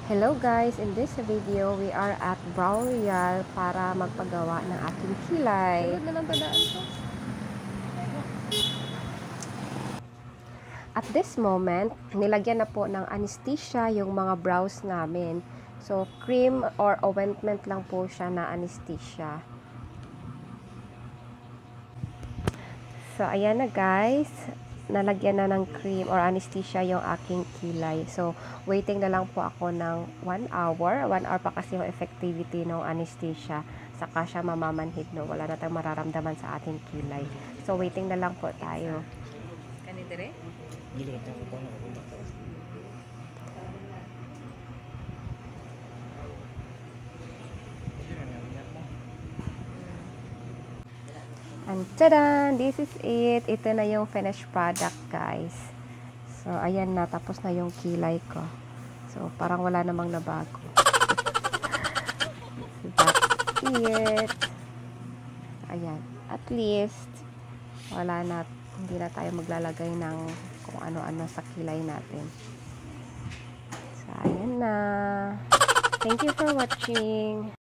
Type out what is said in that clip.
Hello guys! In this video, we are at Brow Royal para magpagawa ng aking kilay. At this moment, nilagyan na po ng anesthesia yung mga brows namin. So, cream or ointment lang po siya na anesthesia. So, ayan na guys. Nalagyan na ng cream or anesthesia yung aking kilay. So, waiting na lang po ako ng 1 hour. 1 hour pa kasi yung effectivity ng anesthesia. Saka siya mamamanhid, no? Wala na tayong mararamdaman sa ating kilay. So, waiting na lang po tayo. Kanidere? And tada! This is it. Ito na yung finished product, guys. So, ayan na. Tapos na yung kilay ko. So, parang wala namang nabago. That's it. Ayan. At least, wala na. Hindi na tayo maglalagay ng kung ano-ano sa kilay natin. So, ayan na. Thank you for watching.